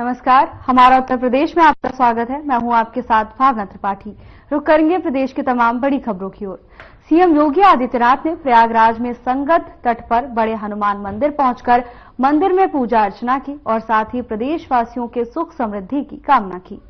नमस्कार, हमारा उत्तर प्रदेश में आपका स्वागत है। मैं हूं आपके साथ भावना त्रिपाठी। रुक करेंगे प्रदेश की तमाम बड़ी खबरों की ओर। सीएम योगी आदित्यनाथ ने प्रयागराज में संगत तट पर बड़े हनुमान मंदिर पहुंचकर मंदिर में पूजा अर्चना की और साथ ही प्रदेशवासियों के सुख समृद्धि की कामना की।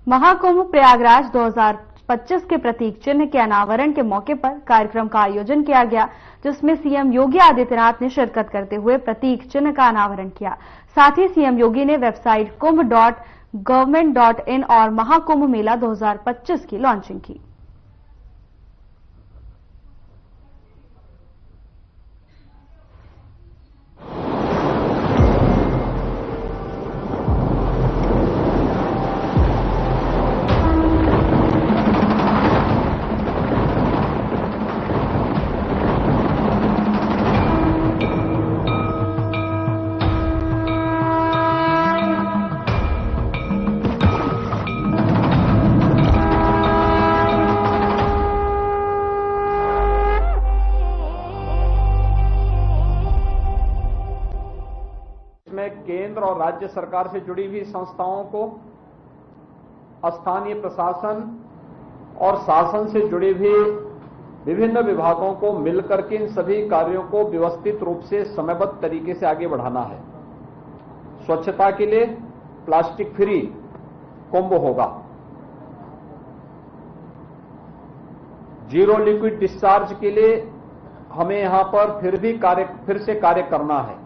महाकुंभ प्रयागराज 2025 के प्रतीक चिन्ह के अनावरण के मौके पर कार्यक्रम का आयोजन किया गया, जिसमें सीएम योगी आदित्यनाथ ने शिरकत करते हुए प्रतीक चिन्ह का अनावरण किया। साथ ही सीएम योगी ने वेबसाइट kumbh.government.in और महाकुंभ मेला 2025 की लॉन्चिंग की। केंद्र और राज्य सरकार से जुड़ी हुई संस्थाओं को, स्थानीय प्रशासन और शासन से जुड़े हुए विभिन्न विभागों को मिलकर के इन सभी कार्यों को व्यवस्थित रूप से समयबद्ध तरीके से आगे बढ़ाना है। स्वच्छता के लिए प्लास्टिक फ्री कुंभ होगा, जीरो लिक्विड डिस्चार्ज के लिए हमें यहां पर फिर से कार्य करना है।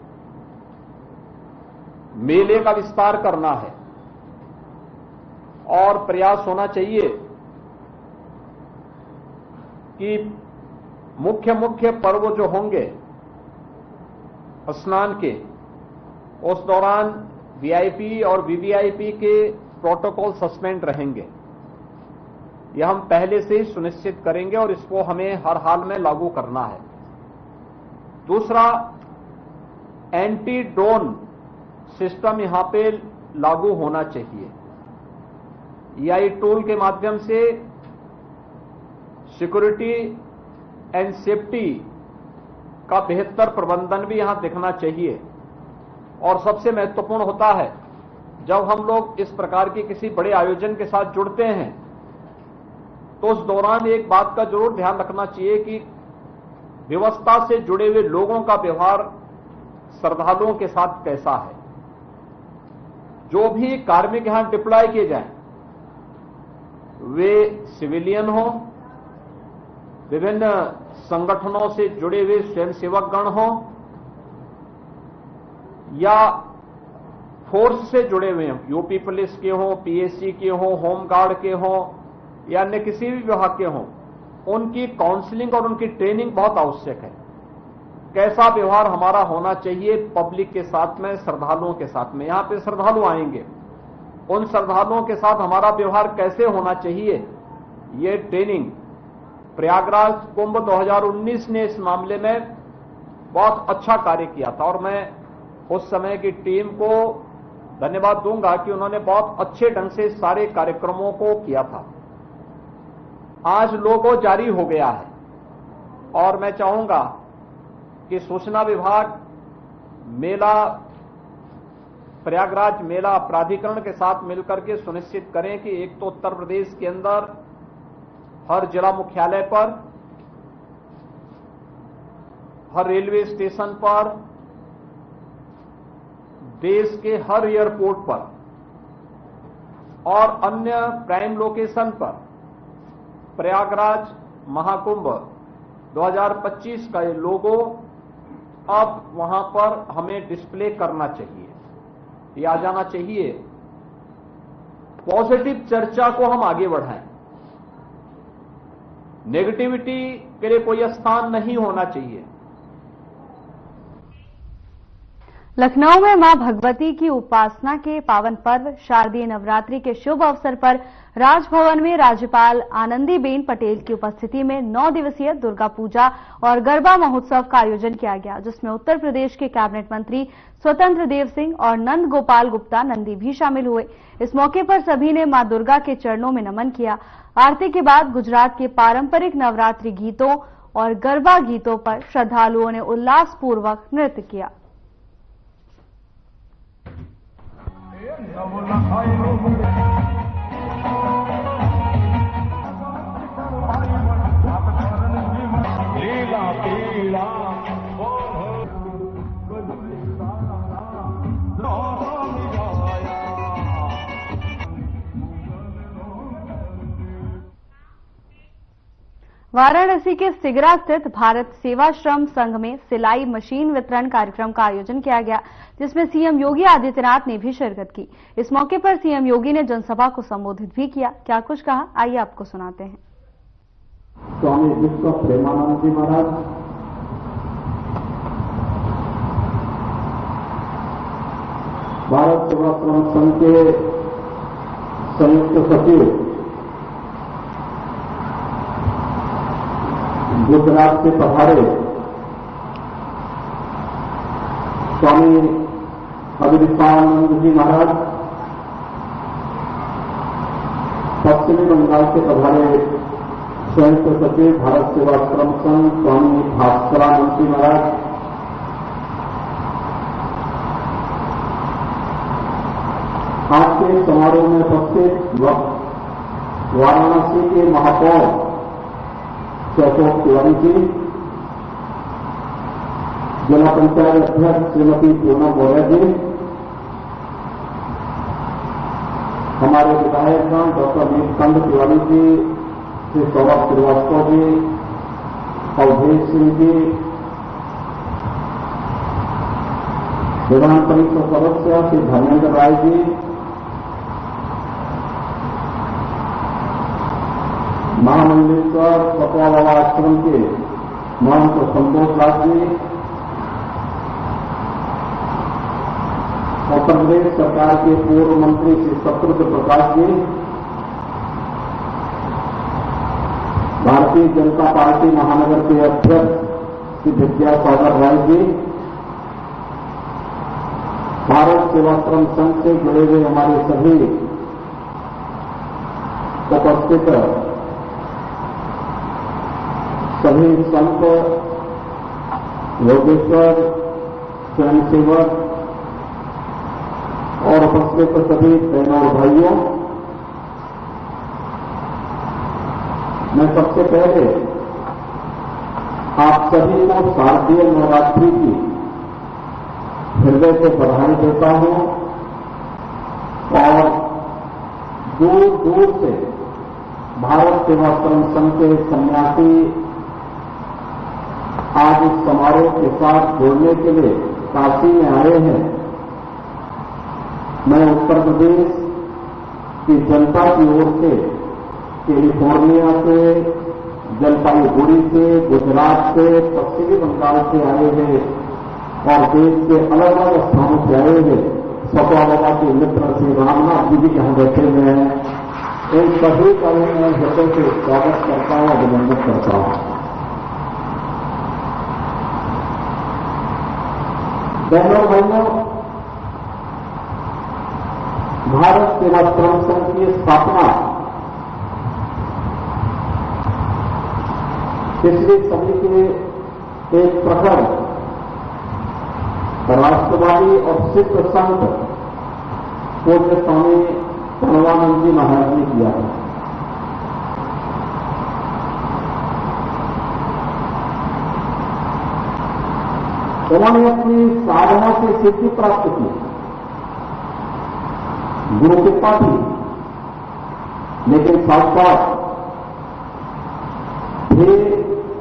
मेले का विस्तार करना है और प्रयास होना चाहिए कि मुख्य पर्व जो होंगे स्नान के, उस दौरान वीआईपी और वीवीआईपी के प्रोटोकॉल सस्पेंड रहेंगे। यह हम पहले से ही सुनिश्चित करेंगे और इसको हमें हर हाल में लागू करना है। दूसरा, एंटी ड्रोन सिस्टम यहां पे लागू होना चाहिए। एआई टूल के माध्यम से सिक्योरिटी एंड सेफ्टी का बेहतर प्रबंधन भी यहां दिखना चाहिए। और सबसे महत्वपूर्ण होता है, जब हम लोग इस प्रकार की किसी बड़े आयोजन के साथ जुड़ते हैं तो उस दौरान एक बात का जरूर ध्यान रखना चाहिए कि व्यवस्था से जुड़े हुए लोगों का व्यवहार श्रद्धालुओं के साथ कैसा है। जो भी कार्मिक यहां डिप्लॉय किए जाएं, वे सिविलियन हो, विभिन्न संगठनों से जुड़े हुए स्वयंसेवक गण हो या फोर्स से जुड़े हुए हों, यूपी पुलिस के हों, पीएससी के हों, होमगार्ड के हों या अन्य किसी भी विभाग के हों, उनकी काउंसलिंग और उनकी ट्रेनिंग बहुत आवश्यक है। कैसा व्यवहार हमारा होना चाहिए पब्लिक के साथ में, श्रद्धालुओं के साथ में। यहां पे श्रद्धालु आएंगे, उन श्रद्धालुओं के साथ हमारा व्यवहार कैसे होना चाहिए, ये ट्रेनिंग प्रयागराज कुंभ 2019 ने इस मामले में बहुत अच्छा कार्य किया था और मैं उस समय की टीम को धन्यवाद दूंगा कि उन्होंने बहुत अच्छे ढंग से सारे कार्यक्रमों को किया था। आज लोगो जारी हो गया है और मैं चाहूंगा कि सूचना विभाग मेला प्रयागराज मेला प्राधिकरण के साथ मिलकर के सुनिश्चित करें कि एक तो उत्तर प्रदेश के अंदर हर जिला मुख्यालय पर, हर रेलवे स्टेशन पर, देश के हर एयरपोर्ट पर और अन्य प्राइम लोकेशन पर प्रयागराज महाकुंभ 2025 का ये लोगो अब वहां पर हमें डिस्प्ले करना चाहिए, ये आ जाना चाहिए। पॉजिटिव चर्चा को हम आगे बढ़ाएं, नेगेटिविटी के लिए कोई स्थान नहीं होना चाहिए। लखनऊ में मां भगवती की उपासना के पावन पर्व शारदीय नवरात्रि के शुभ अवसर पर राजभवन में राज्यपाल आनंदीबेन पटेल की उपस्थिति में 9 दिवसीय दुर्गा पूजा और गरबा महोत्सव का आयोजन किया गया, जिसमें उत्तर प्रदेश के कैबिनेट मंत्री स्वतंत्र देव सिंह और नंद गोपाल गुप्ता नंदी भी शामिल हुए। इस मौके पर सभी ने मां दुर्गा के चरणों में नमन किया। आरती के बाद गुजरात के पारंपरिक नवरात्रि गीतों और गरबा गीतों पर श्रद्धालुओं ने उल्लासपूर्वक नृत्य किया। वाराणसी के सिगरा स्थित भारत सेवाश्रम संघ में सिलाई मशीन वितरण कार्यक्रम का आयोजन किया गया, जिसमें सीएम योगी आदित्यनाथ ने भी शिरकत की। इस मौके पर सीएम योगी ने जनसभा को संबोधित भी किया। क्या कुछ कहा, आइए आपको सुनाते हैं। स्वामी विश्व प्रेमानंद जी महाराज, भारत सेवाश्रम संघ के संयुक्त सचिव गुजरात से पधारे स्वामी अभिदिपानंद जी महाराज, पश्चिमी बंगाल से पधारे संयुक्त सचिव भारत सेवाश्रम संघ स्वामी भास्करानंद जी महाराज, आज के समारोह में उपस्थित वाराणसी के महापौर अशोक तिवारी जी, जिला पंचायत अध्यक्ष श्रीमती पूनम बोरा जी, हमारे विधायकगण डॉक्टर नीलकंठ तिवारी जी, श्री सौरभ श्रीवास्तव जी, अवधेश सिंह जी, विधान परिषद सदस्य श्री धर्मेंद्र राय जी, महामंडलेश्वर पटवा बाबा आश्रम के महंत संतोष दास जी, उत्तर प्रदेश सरकार के पूर्व मंत्री श्री सत्यव्रत प्रकाश जी, भारतीय जनता पार्टी महानगर के अध्यक्ष श्री विद्यासागर राय जी, भारत सेवाश्रम संघ से जुड़े हुए हमारे सभी उपस्थित सभी संत, योगेश्वर, स्वयंसेवक और उपस्थित सभी बहनों और भाइयों, मैं सबसे पहले आप सभी को शारदीय नवरात्रि की हृदय से बधाई देता हूं और दूर दूर से भारत सेवाश्रम संघ के सन्यासी आज इस समारोह के साथ जुड़ने के लिए काशी में आए हैं। मैं उत्तर प्रदेश की जनता की ओर से कैलिफोर्निया से, जलपाईगुड़ी से, गुजरात से, पश्चिमी बंगाल से आए हैं और देश के अलग अलग स्थानों से आए हैं सपा बाबा के मित्र श्री रामनाथ जी भी यहां बैठे हुए हैं। इन सभी का मैं हृदय से स्वागत करता हूं, अभिनंदन करता हूं। बहनों भाइयों, भारत सेवाश्रम संघ की स्थापना पिछली सदी के एक प्रखर राष्ट्रवादी और सिद्ध संत पूज्य स्वामी प्रणवानंद जी महाराज ने किया था। उन्होंने अपनी साधना से सिद्धि प्राप्त की, गुरु कृपा थी, लेकिन साथ साथ थे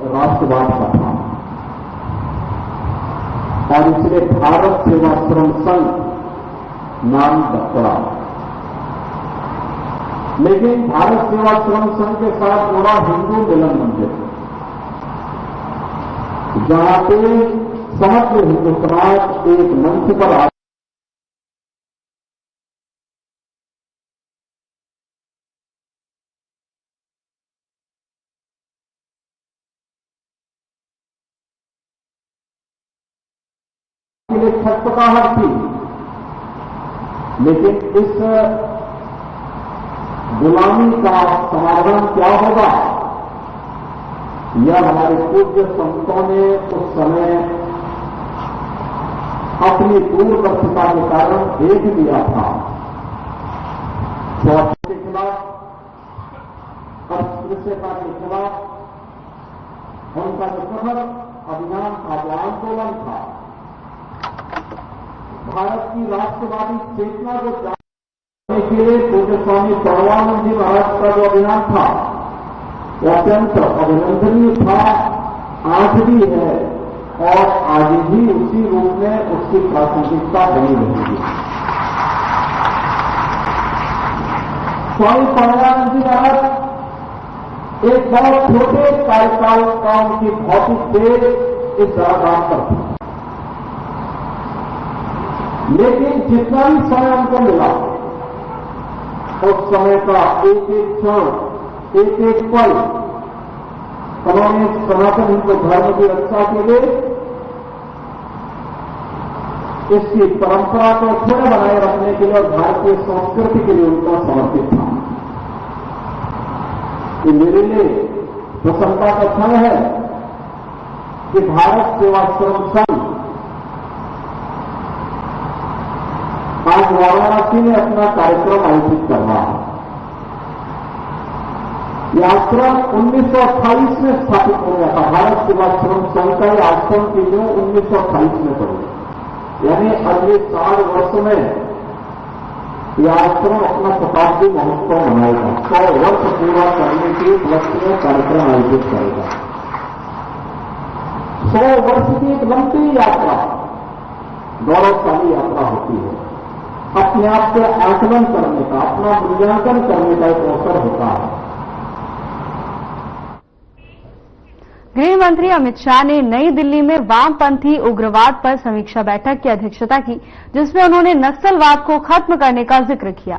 राष्ट्रवाद का था और इसलिए भारत सेवाश्रम संघ नाम पड़ा। लेकिन भारत सेवाश्रम संघ के साथ जुड़ा हिंदू मिलन मंदिर, जहां पे समग्र हिंदू समाज एक मंच पर आ छटपटाहट थी, लेकिन इस गुलामी का समाधान क्या होगा, यह हमारे पूज्य संतों ने उस समय अपनी दूरदर्शिता के कारण देख लिया था। स्वास्थ्य के खिलाफ, अस्पृश्यता के खिलाफ उनका जो सफल अभियान था, जो आंदोलन था, भारत की राष्ट्रवादी चेतना को जानने के लिए पूज्य स्वामी परमानंद जी महाराज का जो अभियान था, वो अत्यंत अभिनंदनीय था, आज भी है और आज भी उसी रूप में उसकी प्रासंगिकता बनी रहेगी। स्वामी परमानंद जी महाराज एक बहुत छोटे कार्यकाल का उनकी भौतिक देह इस धराधाम पर थी, लेकिन जितना भी समय उनको मिला, उस समय का एक एक क्षण, एक एक पल उन्होंने सनातन हिंदू धर्म की रक्षा के लिए, इसकी परंपरा को फिर बनाए रखने के लिए और भारतीय संस्कृति के लिए उनका समर्पित था। ये मेरे लिए प्रसन्नता का क्षण है कि भारत सेवाश्रम संघ आज वाराणसी में अपना कार्यक्रम आयोजित कर रहा है। यह आश्रम 1928 में स्थापित हो गया था। भारत सेवाश्रम संघ का यह आश्रम की जो 1928 में पड़ी, यानी अगले 60 वर्ष में यह आश्रम अपना शताब्दी महोत्सव मनाएगा। 100 वर्ष पूरा करने के उपलक्ष्य में कार्यक्रम आयोजित करेगा। 100 वर्ष की एक लंबी यात्रा, गौरवशाली यात्रा होती है। अपने आप को आकलन करने का, अपना मूल्यांकन करने का एक अवसर होता है। गृह मंत्री अमित शाह ने नई दिल्ली में वामपंथी उग्रवाद पर समीक्षा बैठक की अध्यक्षता की, जिसमें उन्होंने नक्सलवाद को खत्म करने का जिक्र किया।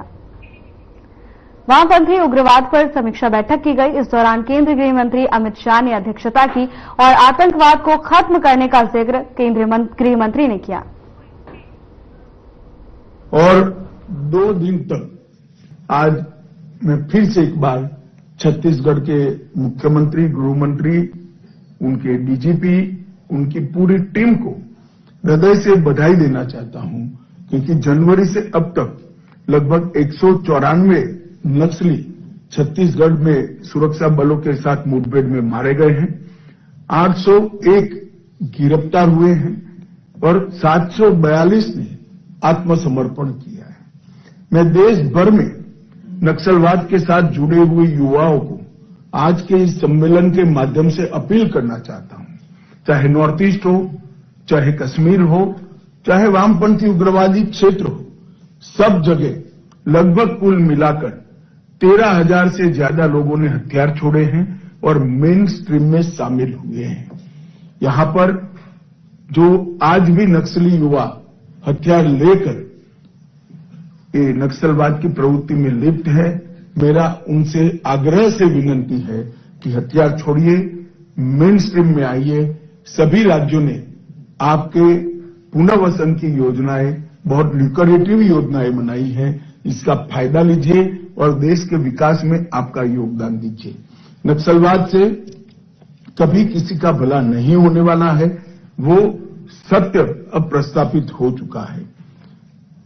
वामपंथी उग्रवाद पर समीक्षा बैठक की गई। इस दौरान केंद्रीय गृह मंत्री अमित शाह ने अध्यक्षता की और आतंकवाद को खत्म करने का जिक्र केंद्रीय गृह मंत्री ने किया। और 2 दिन तक आज मैं फिर से एक बार छत्तीसगढ़ के मुख्यमंत्री, गृह मंत्री, उनके डीजीपी, उनकी पूरी टीम को हृदय से बधाई देना चाहता हूं, क्योंकि जनवरी से अब तक लगभग 194 नक्सली छत्तीसगढ़ में सुरक्षा बलों के साथ मुठभेड़ में मारे गए हैं, 801 गिरफ्तार हुए हैं और 742 ने आत्मसमर्पण किया है। मैं देश भर में नक्सलवाद के साथ जुड़े हुए युवाओं को आज के इस सम्मेलन के माध्यम से अपील करना चाहता हूं, चाहे नॉर्थ ईस्ट हो, चाहे कश्मीर हो, चाहे वामपंथी उग्रवादी क्षेत्र हो, सब जगह लगभग कुल मिलाकर 13,000 से ज्यादा लोगों ने हथियार छोड़े हैं और मेन स्ट्रीम में शामिल हुए हैं। यहां पर जो आज भी नक्सली युवा हथियार लेकर ये नक्सलवाद की प्रवृत्ति में लिप्त है, मेरा उनसे आग्रह से विनंती है कि हथियार छोड़िए, मेन स्ट्रीम में आइए। सभी राज्यों ने आपके पुनर्वसन की योजनाएं, बहुत ल्यूक्रेटिव योजनाएं बनाई हैं, इसका फायदा लीजिए और देश के विकास में आपका योगदान दीजिए। नक्सलवाद से कभी किसी का भला नहीं होने वाला है, वो सत्य अब प्रस्थापित हो चुका है।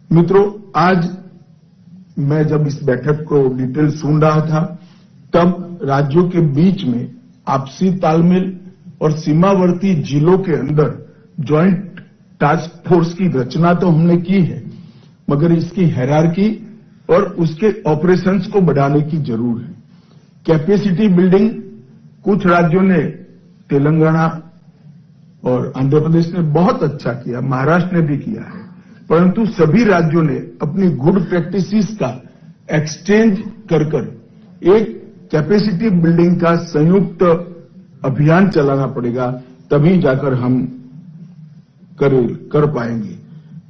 मित्रों, आज मैं जब इस बैठक को डिटेल सुन रहा था, तब राज्यों के बीच में आपसी तालमेल और सीमावर्ती जिलों के अंदर ज्वाइंट टास्क फोर्स की रचना तो हमने की है, मगर इसकी हायरार्की और उसके ऑपरेशंस को बढ़ाने की जरूर है। कैपेसिटी बिल्डिंग कुछ राज्यों ने, तेलंगाना और आंध्र प्रदेश ने बहुत अच्छा किया, महाराष्ट्र ने भी किया है, परंतु सभी राज्यों ने अपनी गुड प्रैक्टिसेस का एक्सचेंज कर एक कैपेसिटी बिल्डिंग का संयुक्त अभियान चलाना पड़ेगा, तभी जाकर हम कर पाएंगे।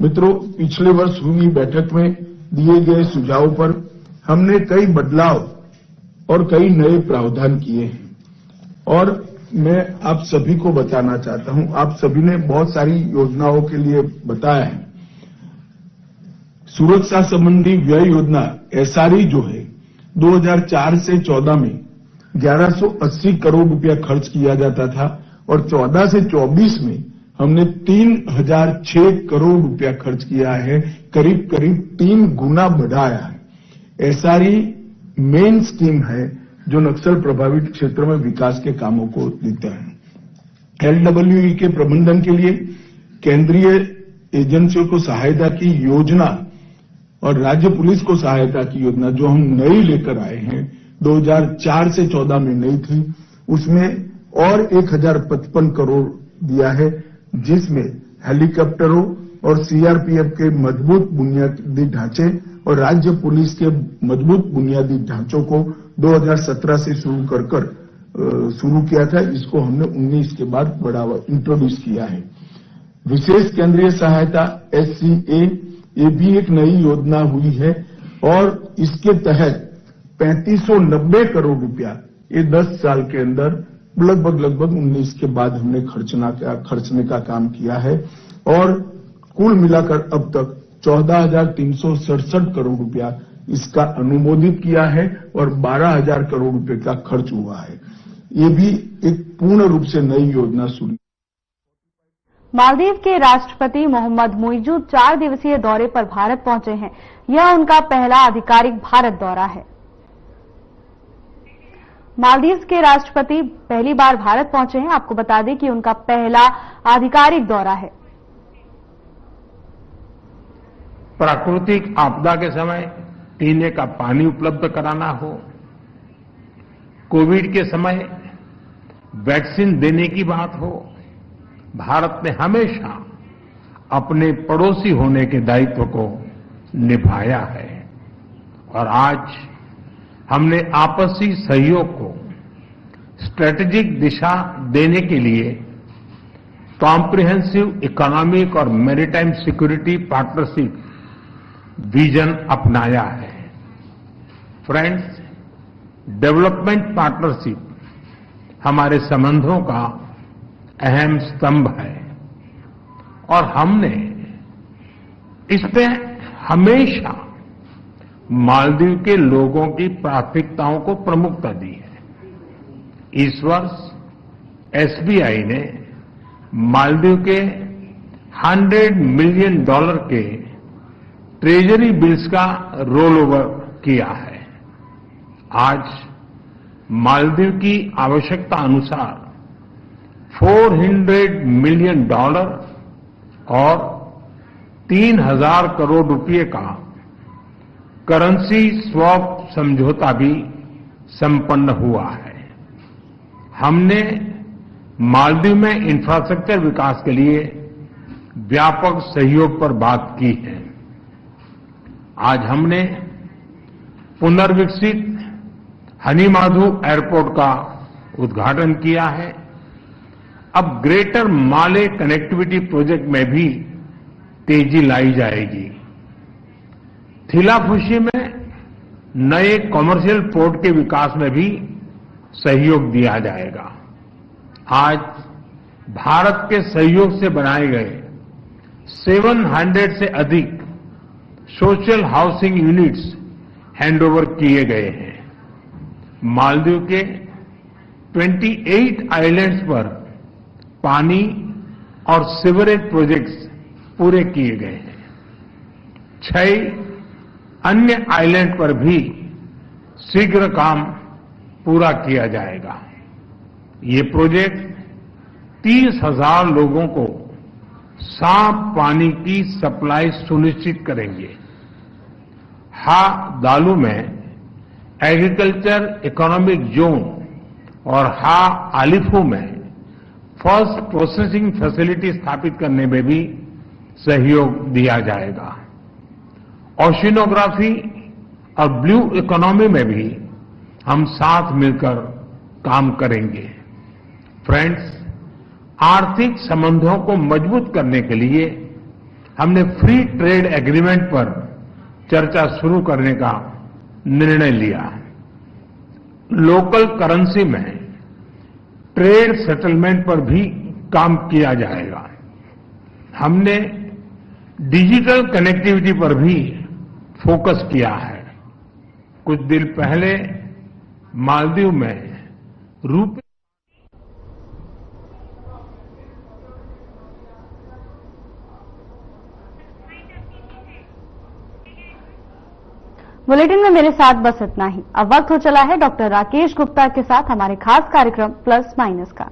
मित्रों, पिछले वर्ष हुई बैठक में दिए गए सुझावों पर हमने कई बदलाव और कई नए प्रावधान किए हैं और मैं आप सभी को बताना चाहता हूं, आप सभी ने बहुत सारी योजनाओं के लिए बताया है। सुरक्षा संबंधी व्यय योजना एसआरई जो है 2004 से 14 में 1180 करोड़ रुपया खर्च किया जाता था और 14 से 24 में हमने 3006 करोड़ रुपया खर्च किया है, करीब करीब 3 गुना बढ़ाया है। एसआरई मेन स्कीम है जो नक्सल प्रभावित क्षेत्र में विकास के कामों को देता है। एलडब्ल्यूई के प्रबंधन के लिए केंद्रीय एजेंसियों को सहायता की योजना और राज्य पुलिस को सहायता की योजना जो हम नई लेकर आए हैं, 2004 से 14 में नई थी, उसमें और 1055 करोड़ दिया है, जिसमें हेलीकॉप्टरों और सीआरपीएफ के मजबूत बुनियादी ढांचे और राज्य पुलिस के मजबूत बुनियादी ढांचों को 2017 से शुरू किया था। इसको हमने 19 के बाद बढ़ावा इंट्रोड्यूस किया है। विशेष केंद्रीय सहायता एससीए ये भी एक नई योजना हुई है और इसके तहत 3590 करोड़ रुपया ये 10 साल के अंदर लगभग 19 के बाद हमने खर्चने का काम किया है और कुल मिलाकर अब तक 14,367 करोड़ रुपया इसका अनुमोदित किया है और 12,000 करोड़ रुपए का खर्च हुआ है। ये भी एक पूर्ण रूप से नई योजना शुरू। मालदीव के राष्ट्रपति मोहम्मद मुइजू 4 दिवसीय दौरे पर भारत पहुंचे हैं। यह उनका पहला आधिकारिक भारत दौरा है। मालदीव के राष्ट्रपति पहली बार भारत पहुंचे हैं। आपको बता दें कि उनका पहला आधिकारिक दौरा है। प्राकृतिक आपदा के समय पीने का पानी उपलब्ध कराना हो, कोविड के समय वैक्सीन देने की बात हो, भारत ने हमेशा अपने पड़ोसी होने के दायित्व को निभाया है और आज हमने आपसी सहयोग को स्ट्रेटेजिक दिशा देने के लिए कॉम्प्रिहेंसिव इकोनॉमिक और मैरीटाइम सिक्योरिटी पार्टनरशिप विजन अपनाया है। फ्रेंड्स, डेवलपमेंट पार्टनरशिप हमारे संबंधों का अहम स्तंभ है और हमने इसमें हमेशा मालदीव के लोगों की प्राथमिकताओं को प्रमुखता दी है। इस वर्ष एसबीआई ने मालदीव के $100 मिलियन के ट्रेजरी बिल्स का रोल ओवर किया है। आज मालदीव की आवश्यकता अनुसार $400 मिलियन और 3,000 करोड़ रुपए का करेंसी स्वैप समझौता भी संपन्न हुआ है। हमने मालदीव में इंफ्रास्ट्रक्चर विकास के लिए व्यापक सहयोग पर बात की है। आज हमने पुनर्विकसित हनीमाधु एयरपोर्ट का उद्घाटन किया है। अब ग्रेटर माले कनेक्टिविटी प्रोजेक्ट में भी तेजी लाई जाएगी। थिलाफुशी में नए कॉमर्शियल पोर्ट के विकास में भी सहयोग दिया जाएगा। आज भारत के सहयोग से बनाए गए 700 से अधिक सोशल हाउसिंग यूनिट्स हैंडओवर किए गए हैं। मालदीव के 28 आइलैंड्स पर पानी और सीवरेज प्रोजेक्ट्स पूरे किए गए हैं। 6 अन्य आइलैंड पर भी शीघ्र काम पूरा किया जाएगा। ये प्रोजेक्ट 30,000 लोगों को साफ पानी की सप्लाई सुनिश्चित करेंगे। हा दालू में एग्रीकल्चर इकोनॉमिक जोन और हा आलिफू में फर्स्ट प्रोसेसिंग फैसिलिटी स्थापित करने में भी सहयोग दिया जाएगा। ओशिनोग्राफी और ब्लू इकोनॉमी में भी हम साथ मिलकर काम करेंगे। फ्रेंड्स, आर्थिक संबंधों को मजबूत करने के लिए हमने फ्री ट्रेड एग्रीमेंट पर चर्चा शुरू करने का निर्णय लिया। लोकल करेंसी में ट्रेड सेटलमेंट पर भी काम किया जाएगा। हमने डिजिटल कनेक्टिविटी पर भी फोकस किया है। कुछ दिन पहले मालदीव में रुपे बुलेटिन में मेरे साथ बस इतना ही। अब वक्त हो चला है डॉक्टर राकेश गुप्ता के साथ हमारे खास कार्यक्रम प्लस माइनस का।